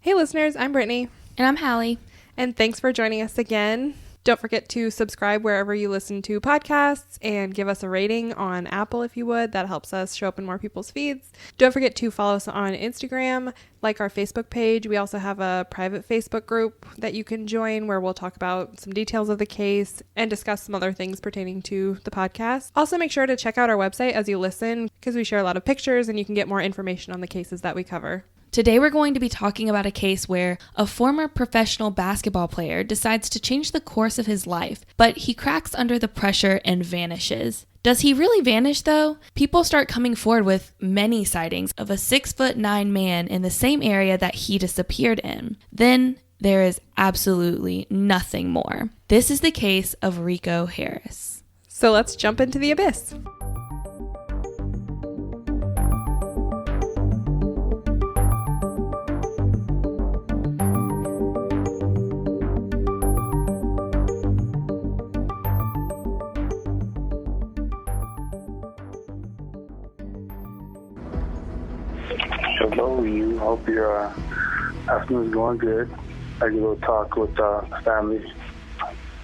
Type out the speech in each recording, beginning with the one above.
Hey listeners, I'm Brittany. And I'm Hallie. And thanks for joining us again. Don't forget to subscribe wherever you listen to podcasts and give us a rating on Apple if you would. That helps us show up in more people's feeds. Don't forget to follow us on Instagram, like our Facebook page. We also have a private Facebook group that you can join where we'll talk about some details of the case and discuss some other things pertaining to the podcast. Also make sure to check out our website as you listen because we share a lot of pictures and you can get more information on the cases that we cover. Today we're going to be talking about a case where a former professional basketball player decides to change the course of his life, but he cracks under the pressure and vanishes. Does he really vanish though? People start coming forward with many sightings of a 6'9" man in the same area that he disappeared in. Then there is absolutely nothing more. This is the case of Rico Harris. So let's jump into the abyss. Hello, you. Hope your afternoon is going good. I had a little talk with family.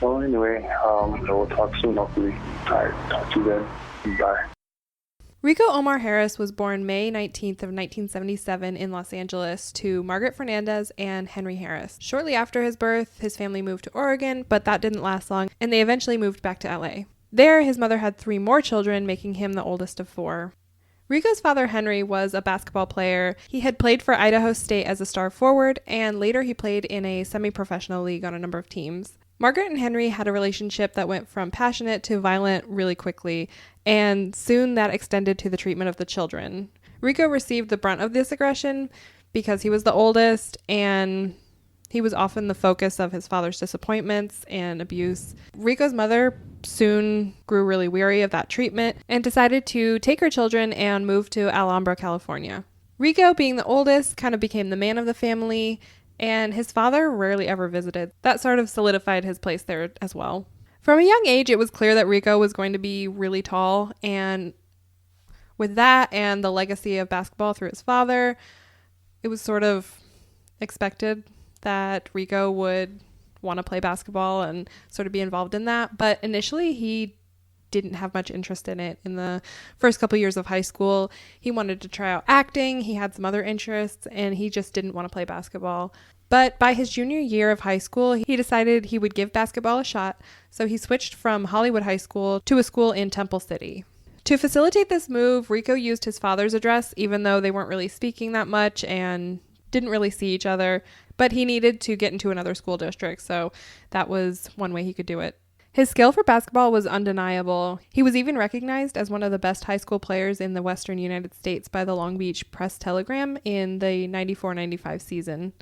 Well, anyway, we'll talk soon, hopefully. All right, talk to you then. Bye. Rico Omar Harris was born May 19th of 1977 in Los Angeles to Margaret Fernandez and Henry Harris. Shortly after his birth, his family moved to Oregon, but that didn't last long, and they eventually moved back to LA. There, his mother had 3 more children, making him the oldest of 4. Rico's father, Henry, was a basketball player. He had played for Idaho State as a star forward, and later he played in a semi-professional league on a number of teams. Margaret and Henry had a relationship that went from passionate to violent really quickly, and soon that extended to the treatment of the children. Rico received the brunt of this aggression because he was the oldest, and he was often the focus of his father's disappointments and abuse. Rico's mother soon grew really weary of that treatment and decided to take her children and move to Alhambra, California. Rico, being the oldest, kind of became the man of the family, and his father rarely ever visited. That sort of solidified his place there as well. From a young age, it was clear that Rico was going to be really tall, and with that and the legacy of basketball through his father, it was sort of expected that Rico would want to play basketball and sort of be involved in that. But initially, he didn't have much interest in it. In the first couple years of high school, he wanted to try out acting. He had some other interests, and he just didn't want to play basketball. But by his junior year of high school, he decided he would give basketball a shot. So he switched from Hollywood High School to a school in Temple City. To facilitate this move, Rico used his father's address, even though they weren't really speaking that much and didn't really see each other. But he needed to get into another school district, so that was one way he could do it. His skill for basketball was undeniable. He was even recognized as one of the best high school players in the Western United States by the Long Beach Press-Telegram in the 94-95 season.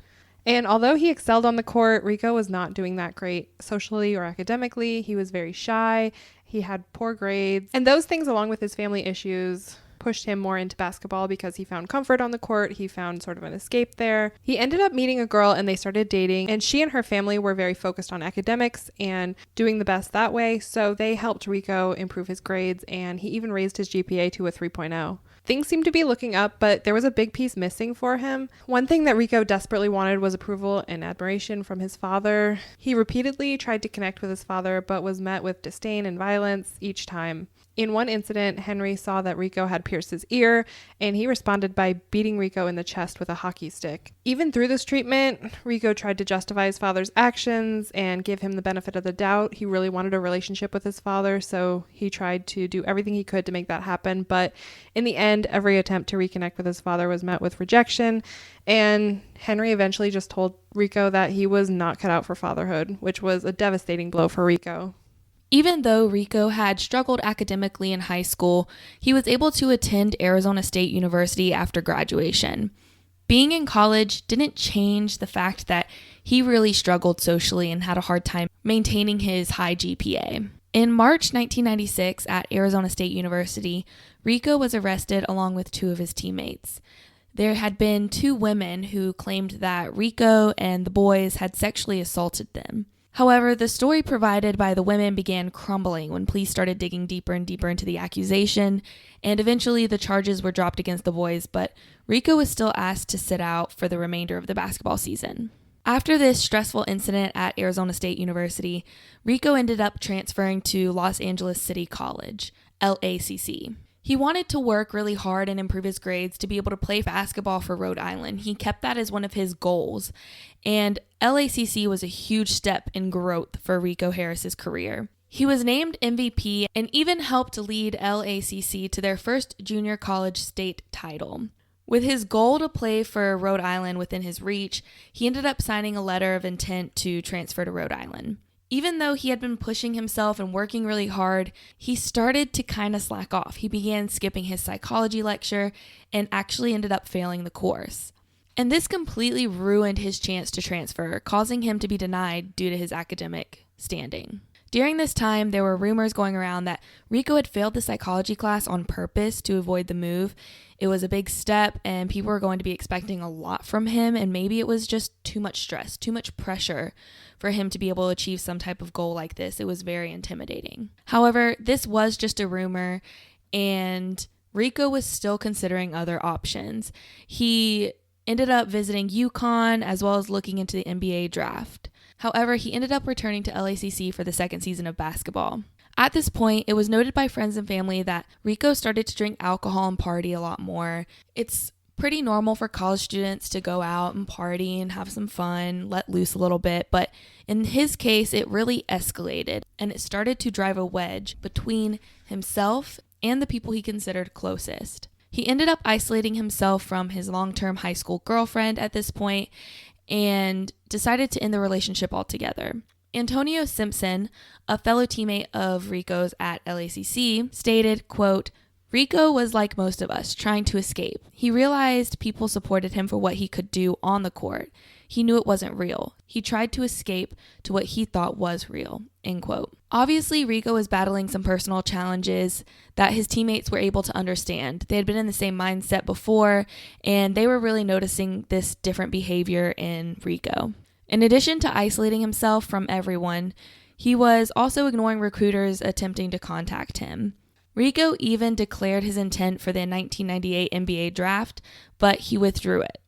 And although he excelled on the court, Rico was not doing that great socially or academically. He was very shy. He had poor grades. And those things, along with his family issues, pushed him more into basketball because he found comfort on the court. He found sort of an escape there. He ended up meeting a girl and they started dating, and she and her family were very focused on academics and doing the best that way. So they helped Rico improve his grades, and he even raised his GPA to a 3.0. Things seemed to be looking up, but there was a big piece missing for him. One thing that Rico desperately wanted was approval and admiration from his father. He repeatedly tried to connect with his father, but was met with disdain and violence each time. In one incident, Henry saw that Rico had pierced his ear, and he responded by beating Rico in the chest with a hockey stick. Even through this treatment, Rico tried to justify his father's actions and give him the benefit of the doubt. He really wanted a relationship with his father, so he tried to do everything he could to make that happen. But in the end, every attempt to reconnect with his father was met with rejection, and Henry eventually just told Rico that he was not cut out for fatherhood, which was a devastating blow for Rico. Even though Rico had struggled academically in high school, he was able to attend Arizona State University after graduation. Being in college didn't change the fact that he really struggled socially and had a hard time maintaining his high GPA. In March 1996 at Arizona State University, Rico was arrested along with 2 of his teammates. There had been 2 women who claimed that Rico and the boys had sexually assaulted them. However, the story provided by the women began crumbling when police started digging deeper and deeper into the accusation, and eventually the charges were dropped against the boys, but Rico was still asked to sit out for the remainder of the basketball season. After this stressful incident at Arizona State University, Rico ended up transferring to Los Angeles City College, LACC. He wanted to work really hard and improve his grades to be able to play basketball for Rhode Island. He kept that as one of his goals, and LACC was a huge step in growth for Rico Harris's career. He was named MVP and even helped lead LACC to their first junior college state title. With his goal to play for Rhode Island within his reach, he ended up signing a letter of intent to transfer to Rhode Island. Even though he had been pushing himself and working really hard, he started to kind of slack off. He began skipping his psychology lecture and actually ended up failing the course. And this completely ruined his chance to transfer, causing him to be denied due to his academic standing. During this time, there were rumors going around that Rico had failed the psychology class on purpose to avoid the move. It was a big step, and people were going to be expecting a lot from him, and maybe it was just too much stress, too much pressure for him to be able to achieve some type of goal like this. It was very intimidating. However, this was just a rumor, and Rico was still considering other options. He ended up visiting UConn as well as looking into the NBA draft. However, he ended up returning to LACC for the second season of basketball. At this point, it was noted by friends and family that Rico started to drink alcohol and party a lot more. It's pretty normal for college students to go out and party and have some fun, let loose a little bit, but in his case, it really escalated, and it started to drive a wedge between himself and the people he considered closest. He ended up isolating himself from his long-term high school girlfriend at this point and decided to end the relationship altogether. Antonio Simpson, a fellow teammate of Rico's at LACC, stated, quote, "Rico was like most of us, trying to escape. He realized people supported him for what he could do on the court. He knew it wasn't real. He tried to escape to what he thought was real," end quote. Obviously, Rico was battling some personal challenges that his teammates were able to understand. They had been in the same mindset before, and they were really noticing this different behavior in Rico. In addition to isolating himself from everyone, he was also ignoring recruiters attempting to contact him. Rico even declared his intent for the 1998 NBA draft, but he withdrew it.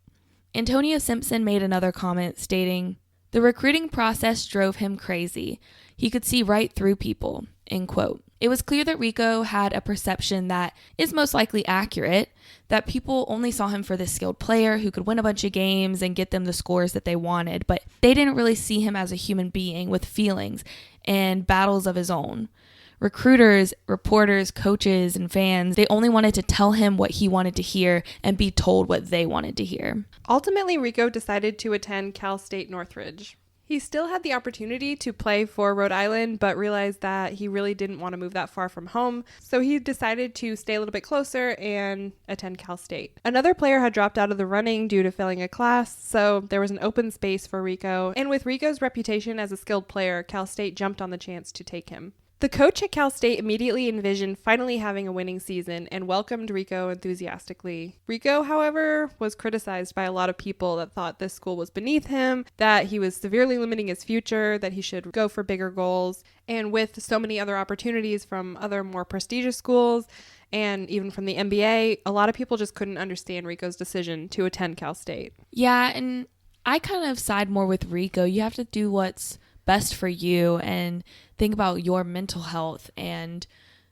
Antonio Simpson made another comment stating, "The recruiting process drove him crazy. He could see right through people," end quote. It was clear that Rico had a perception that is most likely accurate, that people only saw him for this skilled player who could win a bunch of games and get them the scores that they wanted, but they didn't really see him as a human being with feelings and battles of his own. Recruiters, reporters, coaches, and fans, they only wanted to tell him what he wanted to hear and be told what they wanted to hear. Ultimately, Rico decided to attend Cal State Northridge. He still had the opportunity to play for Rhode Island, but realized that he really didn't want to move that far from home, so he decided to stay a little bit closer and attend Cal State. Another player had dropped out of the running due to failing a class, so there was an open space for Rico, and with Rico's reputation as a skilled player, Cal State jumped on the chance to take him. The coach at Cal State immediately envisioned finally having a winning season and welcomed Rico enthusiastically. Rico, however, was criticized by a lot of people that thought this school was beneath him, that he was severely limiting his future, that he should go for bigger goals. And with so many other opportunities from other more prestigious schools and even from the NBA, a lot of people just couldn't understand Rico's decision to attend Cal State. Yeah, and I kind of side more with Rico. You have to do what's best for you and think about your mental health and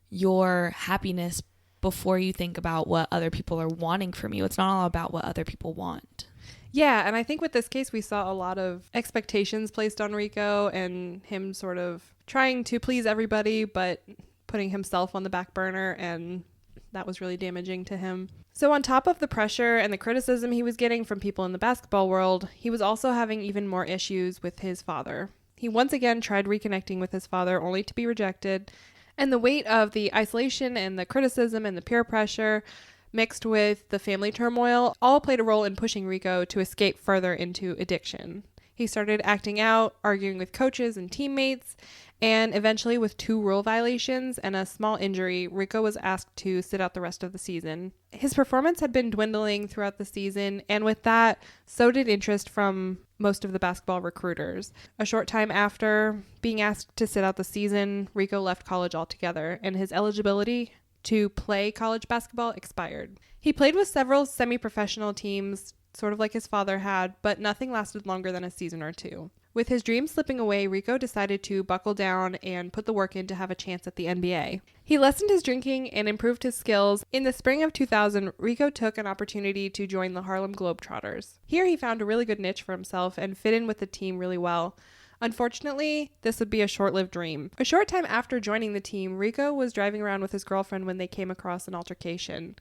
your happiness before you think about what other people are wanting from you. It's not all about what other people want. Yeah, and I think with this case, we saw a lot of expectations placed on Rico and him sort of trying to please everybody, but putting himself on the back burner, and that was really damaging to him. So on top of the pressure and the criticism he was getting from people in the basketball world, he was also having even more issues with his father. He once again tried reconnecting with his father only to be rejected, and the weight of the isolation and the criticism and the peer pressure mixed with the family turmoil all played a role in pushing Rico to escape further into addiction. He started acting out, arguing with coaches and teammates, and eventually with 2 rule violations and a small injury, Rico was asked to sit out the rest of the season. His performance had been dwindling throughout the season, and with that, so did interest from most of the basketball recruiters. A short time after being asked to sit out the season, Rico left college altogether, and his eligibility to play college basketball expired. He played with several semi-professional teams, sort of like his father had, but nothing lasted longer than a season or 2. With his dreams slipping away, Rico decided to buckle down and put the work in to have a chance at the NBA. He lessened his drinking and improved his skills. In the spring of 2000, Rico took an opportunity to join the Harlem Globetrotters. Here he found a really good niche for himself and fit in with the team really well. Unfortunately, this would be a short-lived dream. A short time after joining the team, Rico was driving around with his girlfriend when they came across an altercation.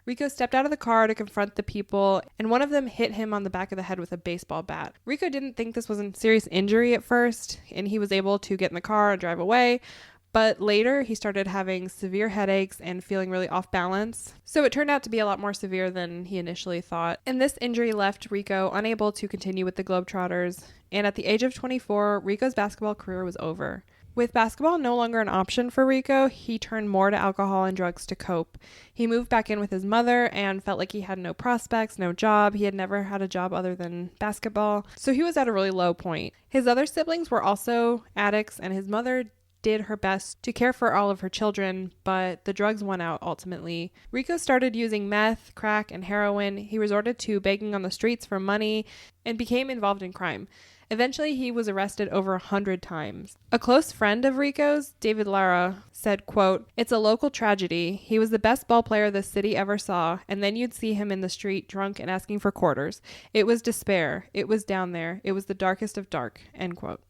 Rico stepped out of the car to confront the people, and one of them hit him on the back of the head with a baseball bat. Rico didn't think this was a serious injury at first, and he was able to get in the car and drive away, but later he started having severe headaches and feeling really off balance. So it turned out to be a lot more severe than he initially thought. And this injury left Rico unable to continue with the Globetrotters, and at the age of 24, Rico's basketball career was over. With basketball no longer an option for Rico, he turned more to alcohol and drugs to cope. He moved back in with his mother and felt like he had no prospects, no job. He had never had a job other than basketball, so he was at a really low point. His other siblings were also addicts, and his mother did her best to care for all of her children, but the drugs won out ultimately. Rico started using meth, crack, and heroin. He resorted to begging on the streets for money and became involved in crime. Eventually, he was arrested over 100 times. A close friend of Rico's, David Lara, said, quote, "It's a local tragedy. He was the best ball player the city ever saw, and then you'd see him in the street drunk and asking for quarters. It was despair. It was down there. It was the darkest of dark," end quote.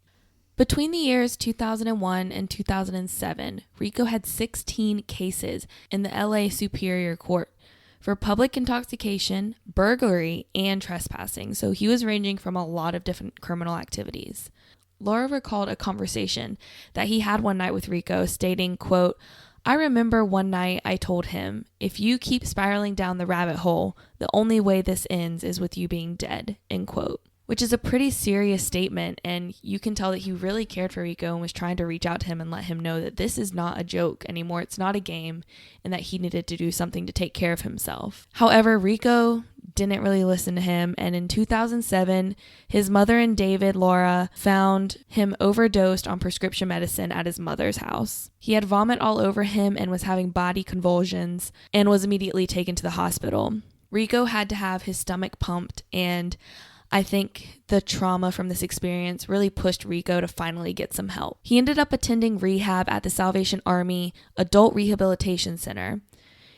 Between the years 2001 and 2007, Rico had 16 cases in the LA Superior Court for public intoxication, burglary, and trespassing, so he was ranging from a lot of different criminal activities. Laura recalled a conversation that he had one night with Rico, stating, quote, "I remember one night I told him, if you keep spiraling down the rabbit hole, the only way this ends is with you being dead," end quote. Which is a pretty serious statement, and you can tell that he really cared for Rico and was trying to reach out to him and let him know that this is not a joke anymore, it's not a game, and that he needed to do something to take care of himself. However, Rico didn't really listen to him, and in 2007, his mother and David Laura found him overdosed on prescription medicine at his mother's house. He had vomit all over him and was having body convulsions and was immediately taken to the hospital. Rico had to have his stomach pumped, and I think the trauma from this experience really pushed Rico to finally get some help. He ended up attending rehab at the Salvation Army Adult Rehabilitation Center.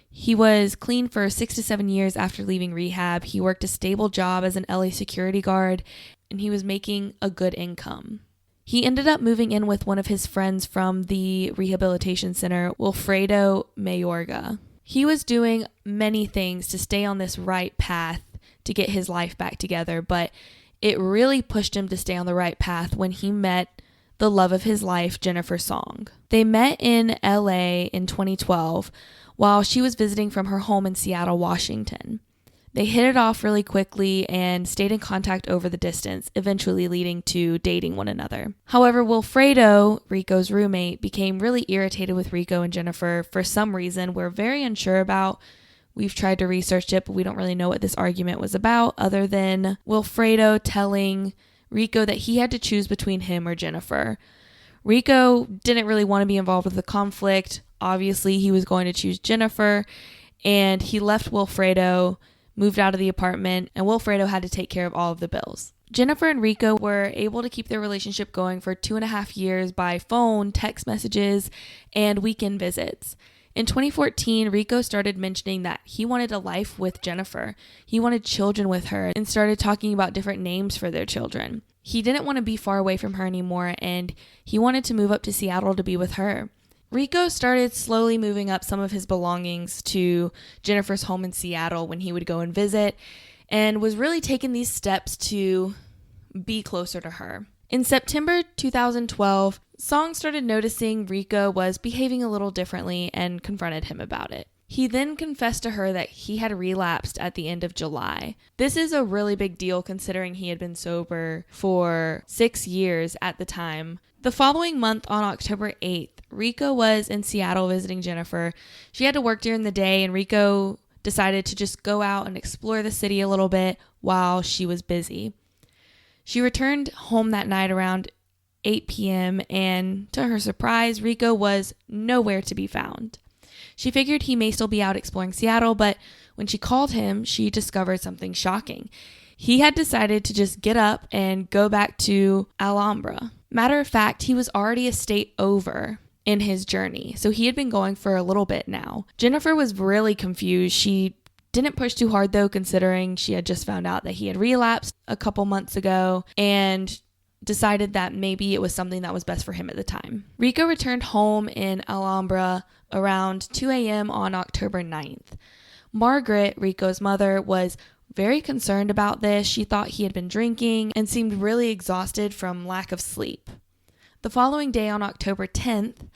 He was clean for 6 to 7 years after leaving rehab. He worked a stable job as an LA security guard, and he was making a good income. He ended up moving in with one of his friends from the rehabilitation center, Wilfredo Mayorga. He was doing many things to stay on this right path to get his life back together, but it really pushed him to stay on the right path when he met the love of his life, Jennifer Song. They met in LA in 2012 while she was visiting from her home in Seattle, Washington. They hit it off really quickly and stayed in contact over the distance, eventually leading to dating one another. However, Wilfredo, Rico's roommate, became really irritated with Rico and Jennifer for some reason we're very unsure about. We've tried to research it, but we don't really know what this argument was about, other than Wilfredo telling Rico that he had to choose between him or Jennifer. Rico didn't really want to be involved with the conflict. Obviously, he was going to choose Jennifer, and he left Wilfredo, moved out of the apartment, and Wilfredo had to take care of all of the bills. Jennifer and Rico were able to keep their relationship going for 2.5 years by phone, text messages, and weekend visits. In 2014, Rico started mentioning that he wanted a life with Jennifer. He wanted children with her and started talking about different names for their children. He didn't want to be far away from her anymore, and he wanted to move up to Seattle to be with her. Rico started slowly moving up some of his belongings to Jennifer's home in Seattle when he would go and visit, and was really taking these steps to be closer to her. In September 2012, Song started noticing Rico was behaving a little differently and confronted him about it. He then confessed to her that he had relapsed at the end of July. This is a really big deal considering he had been sober for 6 years at the time. The following month, on October 8th, Rico was in Seattle visiting Jennifer. She had to work during the day, and Rico decided to just go out and explore the city a little bit while she was busy. She returned home that night around 8 p.m., and to her surprise, Rico was nowhere to be found. She figured he may still be out exploring Seattle, but when she called him, she discovered something shocking. He had decided to just get up and go back to Alhambra. Matter of fact, he was already a state over in his journey, so he had been going for a little bit now. Jennifer was really confused. She didn't push too hard, though, considering she had just found out that he had relapsed a couple months ago, and decided that maybe it was something that was best for him at the time. Rico returned home in Alhambra around 2 a.m. on October 9th. Margaret, Rico's mother, was very concerned about this. She thought he had been drinking and seemed really exhausted from lack of sleep. The following day, on October 10th,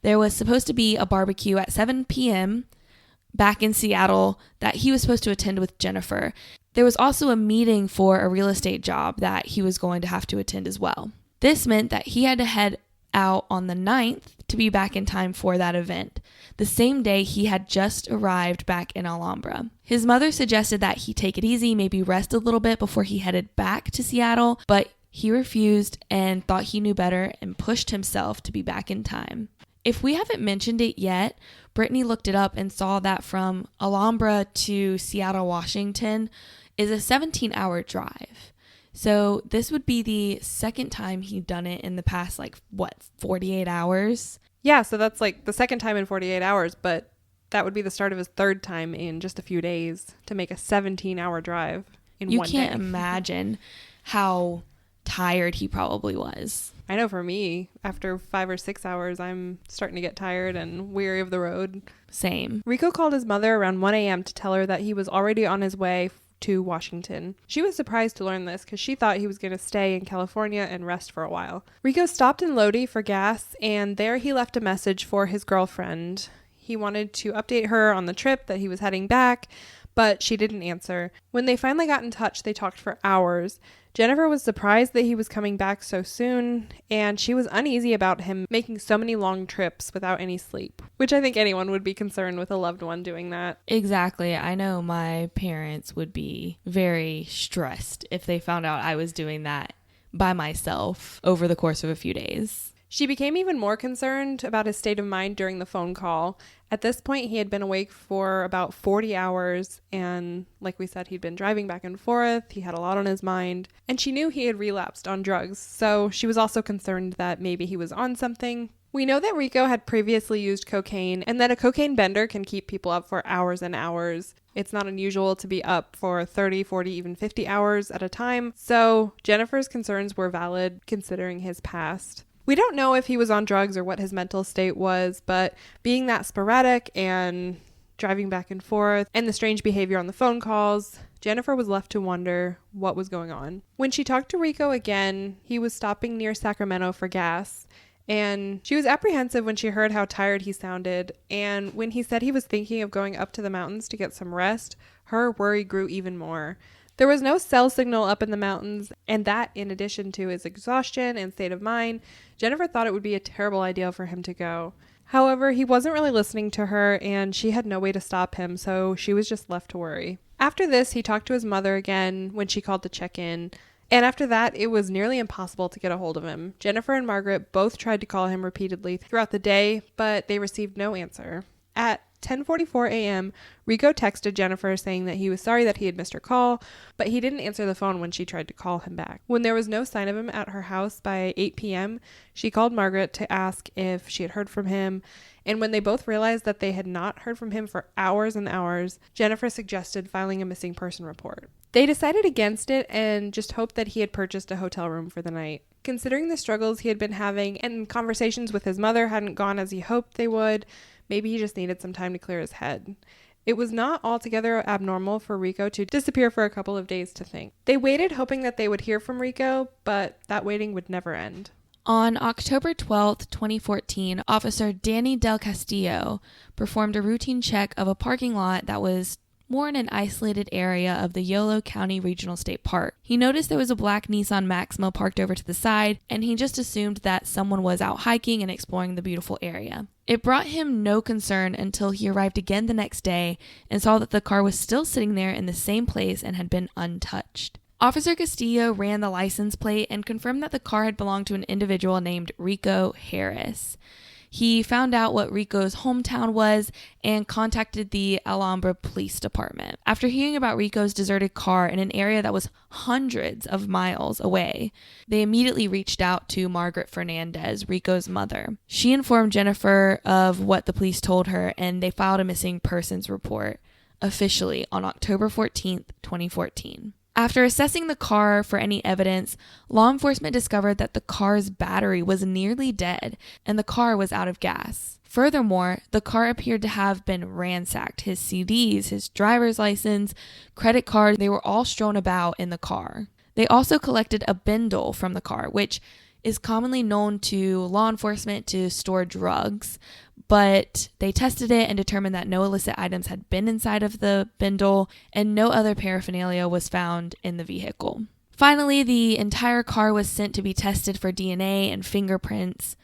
there was supposed to be a barbecue at 7 p.m. back in Seattle that he was supposed to attend with Jennifer. There was also a meeting for a real estate job that he was going to have to attend as well. This meant that he had to head out on the 9th to be back in time for that event, the same day he had just arrived back in Alhambra. His mother suggested that he take it easy, maybe rest a little bit before he headed back to Seattle, but he refused and thought he knew better and pushed himself to be back in time. If we haven't mentioned it yet, Brittany looked it up and saw that from Alhambra to Seattle, Washington is a 17-hour drive. So this would be the second time he'd done it in the past, 48 hours? Yeah, so that's the second time in 48 hours, but that would be the start of his third time in just a few days to make a 17-hour drive in one day. You can't imagine how tired he probably was. I know for me, after 5 or 6 hours, I'm starting to get tired and weary of the road. Same. Rico called his mother around 1 a.m. to tell her that he was already on his way to Washington. She was surprised to learn this because she thought he was going to stay in California and rest for a while. Rico stopped in Lodi for gas, and there he left a message for his girlfriend. He wanted to update her on the trip, that he was heading back, but she didn't answer. When they finally got in touch, they talked for hours. Jennifer was surprised that he was coming back so soon, and she was uneasy about him making so many long trips without any sleep, which I think anyone would be concerned with a loved one doing that. Exactly. I know my parents would be very stressed if they found out I was doing that by myself over the course of a few days. She became even more concerned about his state of mind during the phone call. At this point, he had been awake for about 40 hours, and like we said, he'd been driving back and forth. He had a lot on his mind, and she knew he had relapsed on drugs, so she was also concerned that maybe he was on something. We know that Rico had previously used cocaine, and that a cocaine bender can keep people up for hours and hours. It's not unusual to be up for 30, 40, even 50 hours at a time, so Jennifer's concerns were valid considering his past. We don't know if he was on drugs or what his mental state was, but being that sporadic and driving back and forth and the strange behavior on the phone calls, Jennifer was left to wonder what was going on. When she talked to Rico again, he was stopping near Sacramento for gas, and she was apprehensive when she heard how tired he sounded, and when he said he was thinking of going up to the mountains to get some rest, her worry grew even more. There was no cell signal up in the mountains, and that, in addition to his exhaustion and state of mind, Jennifer thought it would be a terrible idea for him to go. However, he wasn't really listening to her, and she had no way to stop him, so she was just left to worry. After this, he talked to his mother again when she called to check in, and after that, it was nearly impossible to get a hold of him. Jennifer and Margaret both tried to call him repeatedly throughout the day, but they received no answer. At 10:44 a.m., Rico texted Jennifer saying that he was sorry that he had missed her call, but he didn't answer the phone when she tried to call him back. When there was no sign of him at her house by 8 p.m., she called Margaret to ask if she had heard from him, and when they both realized that they had not heard from him for hours and hours, Jennifer suggested filing a missing person report. They decided against it and just hoped that he had purchased a hotel room for the night. Considering the struggles he had been having and conversations with his mother hadn't gone as he hoped they would, maybe he just needed some time to clear his head. It was not altogether abnormal for Rico to disappear for a couple of days to think. They waited hoping that they would hear from Rico, but that waiting would never end. On October 12, 2014, Officer Danny Del Castillo performed a routine check of a parking lot that was more in an isolated area of the Yolo County Regional State Park. He noticed there was a black Nissan Maxima parked over to the side, and he just assumed that someone was out hiking and exploring the beautiful area. It brought him no concern until he arrived again the next day and saw that the car was still sitting there in the same place and had been untouched. Officer Castillo ran the license plate and confirmed that the car had belonged to an individual named Rico Harris. He found out what Rico's hometown was and contacted the Alhambra Police Department. After hearing about Rico's deserted car in an area that was hundreds of miles away, they immediately reached out to Margaret Fernandez, Rico's mother. She informed Jennifer of what the police told her, and they filed a missing persons report officially on October 14th, 2014. After assessing the car for any evidence, law enforcement discovered that the car's battery was nearly dead and the car was out of gas. Furthermore, the car appeared to have been ransacked. His CDs, his driver's license, credit card, they were all strewn about in the car. They also collected a bindle from the car, which is commonly known to law enforcement to store drugs, but they tested it and determined that no illicit items had been inside of the bindle and no other paraphernalia was found in the vehicle. Finally, the entire car was sent to be tested for DNA and fingerprints,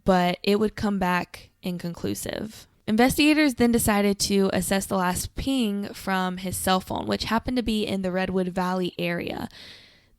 but it would come back inconclusive. Investigators then decided to assess the last ping from his cell phone, which happened to be in the Redwood Valley area.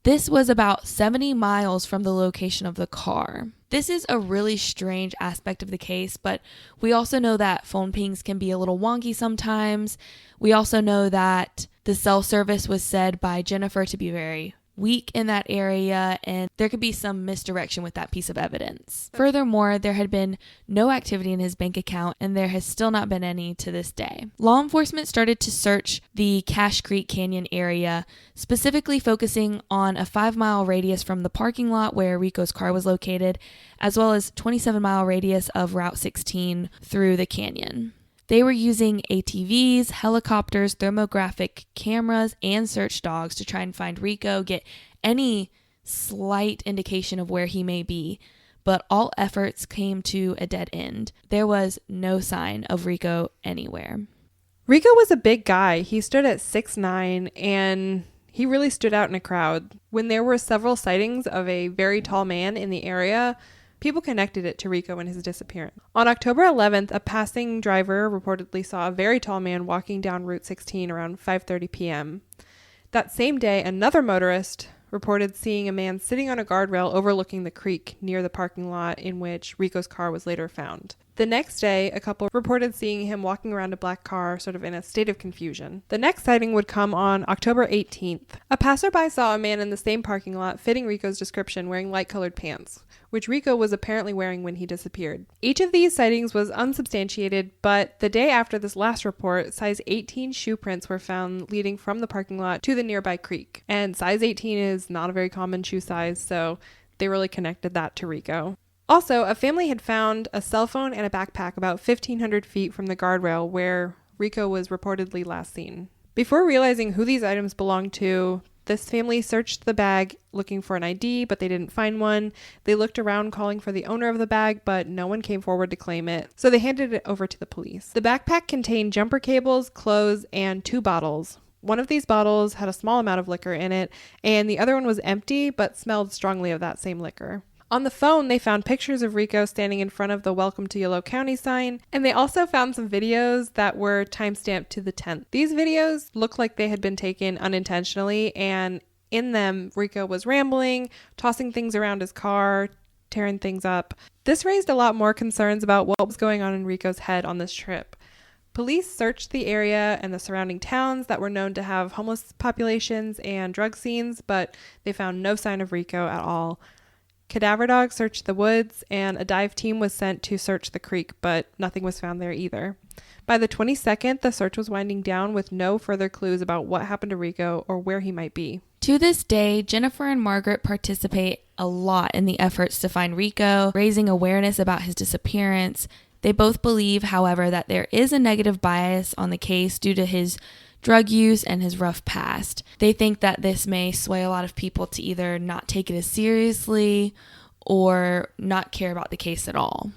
This was about 70 miles from the location of the car. This is a really strange aspect of the case, but we also know that phone pings can be a little wonky sometimes. We also know that the cell service was said by Jennifer to be very weak in that area, and there could be some misdirection with that piece of evidence. Furthermore, there had been no activity in his bank account, and there has still not been any to this day. Law enforcement started to search the Cache Creek Canyon area, specifically focusing on a 5-mile radius from the parking lot where Rico's car was located, as well as 27-mile radius of Route 16 through the canyon. They were using ATVs, helicopters, thermographic cameras, and search dogs to try and find Rico, get any slight indication of where he may be, but all efforts came to a dead end. There was no sign of Rico anywhere. Rico was a big guy. He stood at 6'9", and he really stood out in a crowd. When there were several sightings of a very tall man in the area, people connected it to Rico and his disappearance. On October 11th, a passing driver reportedly saw a very tall man walking down Route 16 around 5:30 p.m. That same day, another motorist reported seeing a man sitting on a guardrail overlooking the creek near the parking lot in which Rico's car was later found. The next day, a couple reported seeing him walking around a black car, sort of in a state of confusion. The next sighting would come on October 18th. A passerby saw a man in the same parking lot fitting Rico's description wearing light-colored pants, which Rico was apparently wearing when he disappeared. Each of these sightings was unsubstantiated, but the day after this last report, size 18 shoe prints were found leading from the parking lot to the nearby creek. And size 18 is not a very common shoe size, so they really connected that to Rico. Also, a family had found a cell phone and a backpack about 1,500 feet from the guardrail where Rico was reportedly last seen. Before realizing who these items belonged to, this family searched the bag looking for an ID, but they didn't find one. They looked around calling for the owner of the bag, but no one came forward to claim it, so they handed it over to the police. The backpack contained jumper cables, clothes, and 2 bottles. One of these bottles had a small amount of liquor in it, and the other one was empty, but smelled strongly of that same liquor. On the phone, they found pictures of Rico standing in front of the Welcome to Yolo County sign, and they also found some videos that were timestamped to the 10th. These videos looked like they had been taken unintentionally, and in them, Rico was rambling, tossing things around his car, tearing things up. This raised a lot more concerns about what was going on in Rico's head on this trip. Police searched the area and the surrounding towns that were known to have homeless populations and drug scenes, but they found no sign of Rico at all. Cadaver dogs searched the woods, and a dive team was sent to search the creek, but nothing was found there either. By the 22nd, the search was winding down with no further clues about what happened to Rico or where he might be. To this day, Jennifer and Margaret participate a lot in the efforts to find Rico, raising awareness about his disappearance. They both believe, however, that there is a negative bias on the case due to his drug use and his rough past. They think that this may sway a lot of people to either not take it as seriously or not care about the case at all.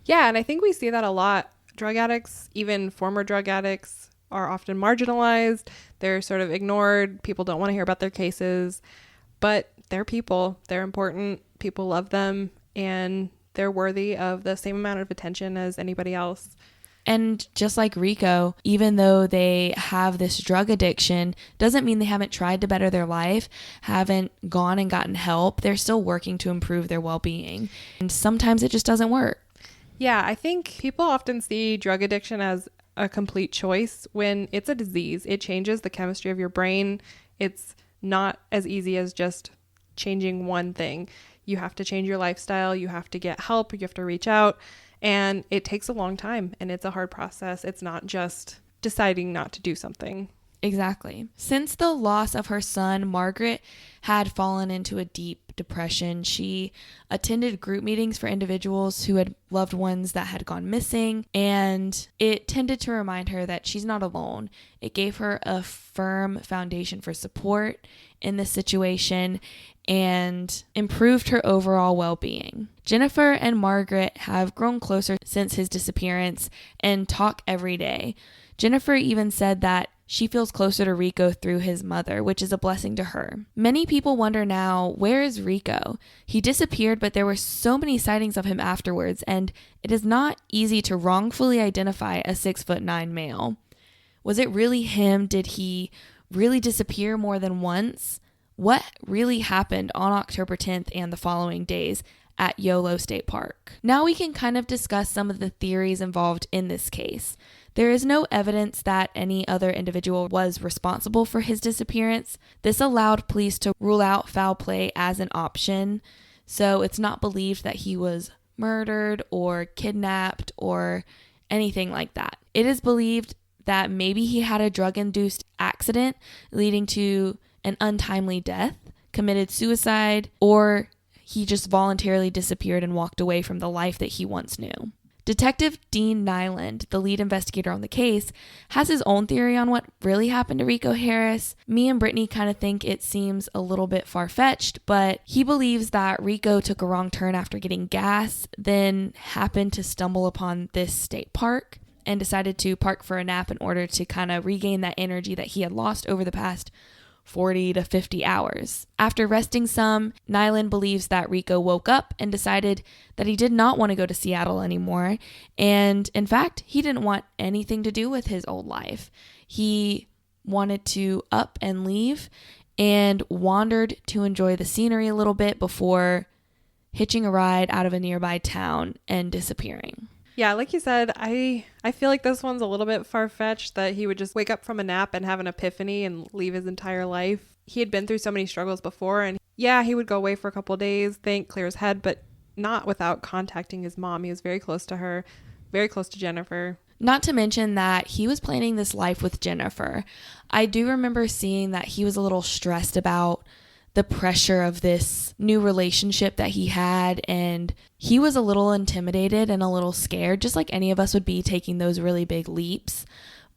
Yeah, and I think we see that a lot. Drug addicts, even former drug addicts, are often marginalized. They're sort of ignored. People don't want to hear about their cases, but they're people. They're important. People love them, and they're worthy of the same amount of attention as anybody else. And just like Rico, even though they have this drug addiction, doesn't mean they haven't tried to better their life, haven't gone and gotten help. They're still working to improve their well-being. And sometimes it just doesn't work. Yeah, I think people often see drug addiction as a complete choice when it's a disease. It changes the chemistry of your brain. It's not as easy as just changing one thing. You have to change your lifestyle. You have to get help. You have to reach out. And it takes a long time, and it's a hard process. It's not just deciding not to do something. Exactly. Since the loss of her son, Margaret had fallen into a deep depression. She attended group meetings for individuals who had loved ones that had gone missing, and it tended to remind her that she's not alone. It gave her a firm foundation for support in this situation and improved her overall well-being. Jennifer and Margaret have grown closer since his disappearance and talk every day. Jennifer even said that she feels closer to Rico through his mother, which is a blessing to her. Many people wonder now, where is Rico? He disappeared, but there were so many sightings of him afterwards, and it is not easy to wrongfully identify a 6'9" male. Was it really him? Did he really disappear more than once? What really happened on October 10th and the following days at Yolo State Park? Now we can kind of discuss some of the theories involved in this case. There is no evidence that any other individual was responsible for his disappearance. This allowed police to rule out foul play as an option, so it's not believed that he was murdered or kidnapped or anything like that. It is believed that maybe he had a drug-induced accident leading to an untimely death, committed suicide, or he just voluntarily disappeared and walked away from the life that he once knew. Detective Dean Nyland, the lead investigator on the case, has his own theory on what really happened to Rico Harris. Me and Brittany kind of think it seems a little bit far-fetched, but he believes that Rico took a wrong turn after getting gas, then happened to stumble upon this state park and decided to park for a nap in order to kind of regain that energy that he had lost over the past 40 to 50 hours. After resting some, Nyland believes that Rico woke up and decided that he did not want to go to Seattle anymore. And in fact, he didn't want anything to do with his old life. He wanted to up and leave and wandered to enjoy the scenery a little bit before hitching a ride out of a nearby town and disappearing. Yeah, like you said, I feel like this one's a little bit far-fetched that he would just wake up from a nap and have an epiphany and leave his entire life. He had been through so many struggles before, and yeah, he would go away for a couple of days, think, clear his head, but not without contacting his mom. He was very close to her, very close to Jennifer. Not to mention that he was planning this life with Jennifer. I do remember seeing that he was a little stressed about the pressure of this new relationship that he had, and he was a little intimidated and a little scared, just like any of us would be taking those really big leaps.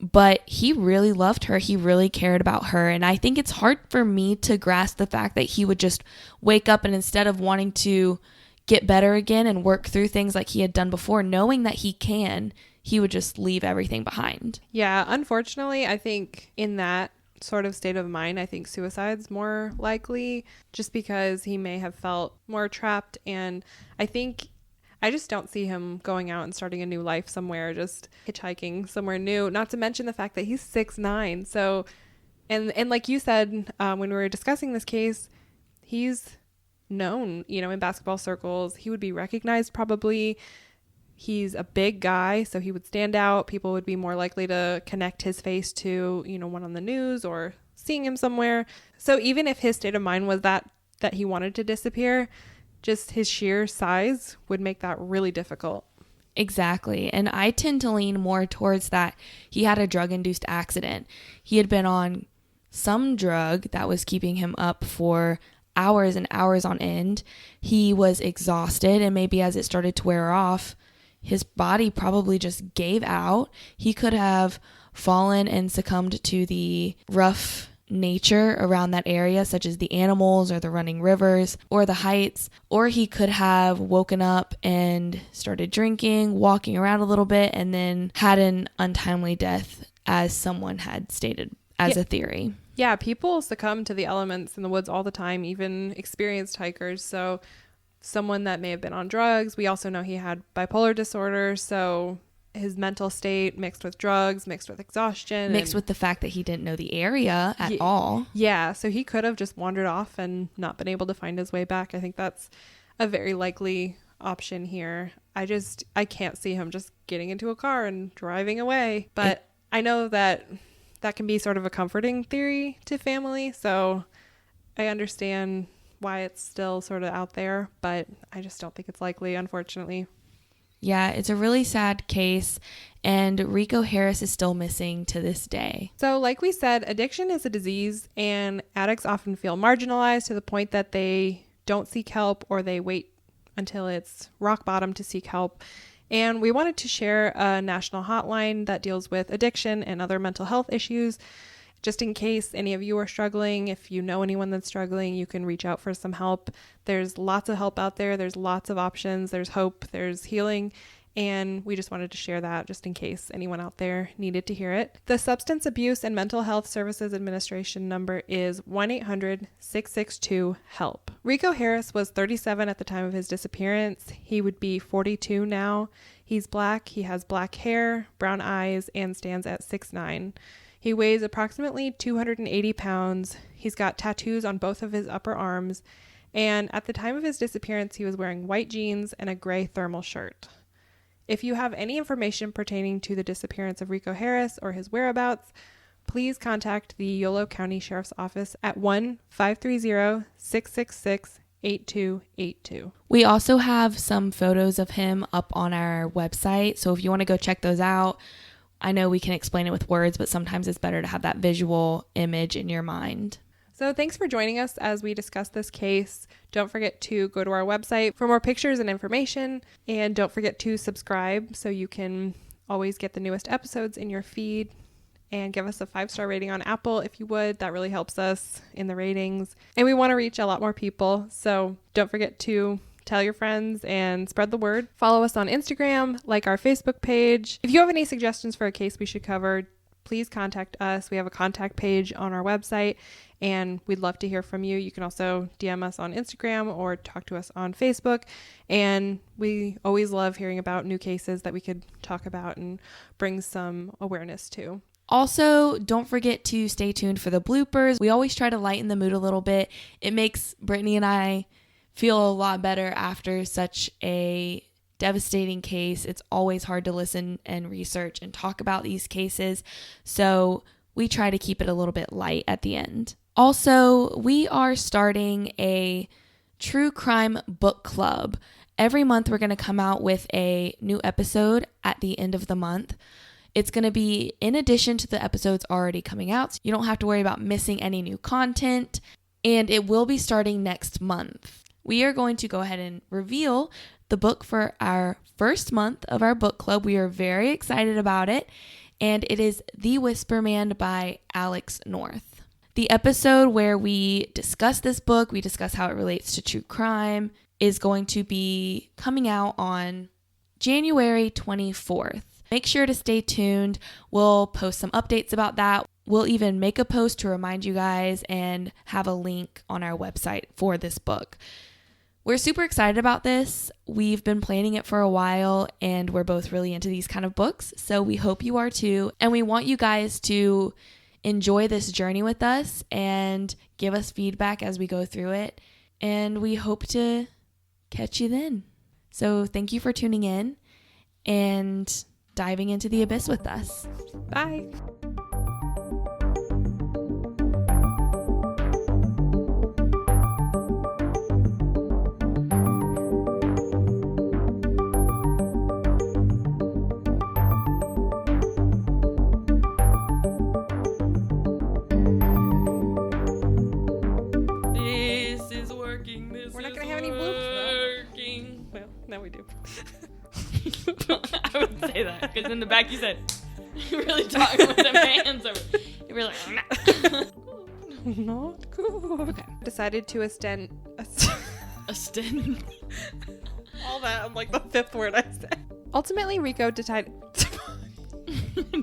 But he really loved her. He really cared about her. And I think it's hard for me to grasp the fact that he would just wake up and instead of wanting to get better again and work through things like he had done before, knowing that he can, he would just leave everything behind. Yeah, unfortunately, I think in that sort of state of mind, I think suicide's more likely just because he may have felt more trapped. And I just don't see him going out and starting a new life somewhere, just hitchhiking somewhere new, not to mention the fact that he's 6'9". So, and like you said, when we were discussing this case, he's known, in basketball circles. He would be recognized probably. He's a big guy, so he would stand out. People would be more likely to connect his face to, one on the news or seeing him somewhere. So even if his state of mind was that he wanted to disappear, just his sheer size would make that really difficult. Exactly. And I tend to lean more towards that he had a drug-induced accident. He had been on some drug that was keeping him up for hours and hours on end. He was exhausted, and maybe as it started to wear off, his body probably just gave out. He could have fallen and succumbed to the rough nature around that area, such as the animals or the running rivers or the heights, or he could have woken up and started drinking, walking around a little bit, and then had an untimely death, as someone had stated as a theory. Yeah, people succumb to the elements in the woods all the time, even experienced hikers. So someone that may have been on drugs. We also know he had bipolar disorder, so his mental state mixed with drugs, mixed with exhaustion. Mixed with the fact that he didn't know the area at all. Yeah, so he could have just wandered off and not been able to find his way back. I think that's a very likely option here. I can't see him just getting into a car and driving away. But I know that can be sort of a comforting theory to family, so I understand why it's still sort of out there, but I just don't think it's likely, unfortunately. Yeah, it's a really sad case, and Rico Harris is still missing to this day. So like we said, addiction is a disease, and addicts often feel marginalized to the point that they don't seek help, or they wait until it's rock bottom to seek help. And we wanted to share a national hotline that deals with addiction and other mental health issues. Just in case any of you are struggling, if you know anyone that's struggling, you can reach out for some help. There's lots of help out there. There's lots of options. There's hope. There's healing. And we just wanted to share that just in case anyone out there needed to hear it. The Substance Abuse and Mental Health Services Administration number is 1-800-662-HELP. Rico Harris was 37 at the time of his disappearance. He would be 42 now. He's black. He has black hair, brown eyes, and stands at 6'9". He weighs approximately 280 pounds. He's got tattoos on both of his upper arms. And at the time of his disappearance, he was wearing white jeans and a gray thermal shirt. If you have any information pertaining to the disappearance of Rico Harris or his whereabouts, please contact the Yolo County Sheriff's Office at 1-530-666-8282. We also have some photos of him up on our website, so if you want to go check those out, I know we can explain it with words, but sometimes it's better to have that visual image in your mind. So thanks for joining us as we discuss this case. Don't forget to go to our website for more pictures and information. And don't forget to subscribe so you can always get the newest episodes in your feed. And give us a 5-star rating on Apple if you would. That really helps us in the ratings. And we want to reach a lot more people. So don't forget to tell your friends and spread the word. Follow us on Instagram, like our Facebook page. If you have any suggestions for a case we should cover, please contact us. We have a contact page on our website, and we'd love to hear from you. You can also DM us on Instagram or talk to us on Facebook. And we always love hearing about new cases that we could talk about and bring some awareness to. Also, don't forget to stay tuned for the bloopers. We always try to lighten the mood a little bit. It makes Brittany and I feel a lot better after such a devastating case. It's always hard to listen and research and talk about these cases, so we try to keep it a little bit light at the end. Also, we are starting a true crime book club. Every month we're going to come out with a new episode at the end of the month. It's going to be in addition to the episodes already coming out, so you don't have to worry about missing any new content, and it will be starting next month. We are going to go ahead and reveal the book for our first month of our book club. We are very excited about it, and it is The Whisper Man by Alex North. The episode where we discuss this book, we discuss how it relates to true crime, is going to be coming out on January 24th. Make sure to stay tuned. We'll post some updates about that. We'll even make a post to remind you guys and have a link on our website for this book. We're super excited about this. We've been planning it for a while, and we're both really into these kind of books, so we hope you are too. And we want you guys to enjoy this journey with us and give us feedback as we go through it. And we hope to catch you then. So thank you for tuning in and diving into the abyss with us. Bye. Now we do. I would say that because in the back you said, you're really talking with them hands over. You were like, Not good. Okay. Decided to Ascend. all that. I'm like the fifth word I said. Ultimately, Rico decided.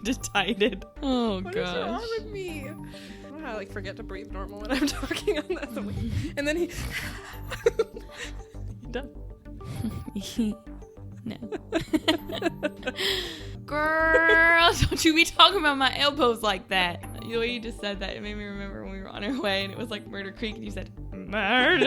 Decided. Oh, What gosh. is wrong with me? I don't know how to forget to breathe normal when I'm talking on this. And then he. Done. No. Girl, don't you be talking about my elbows like that. The way you just said that, it made me remember when we were on our way and it was like Murder Creek and you said, murder!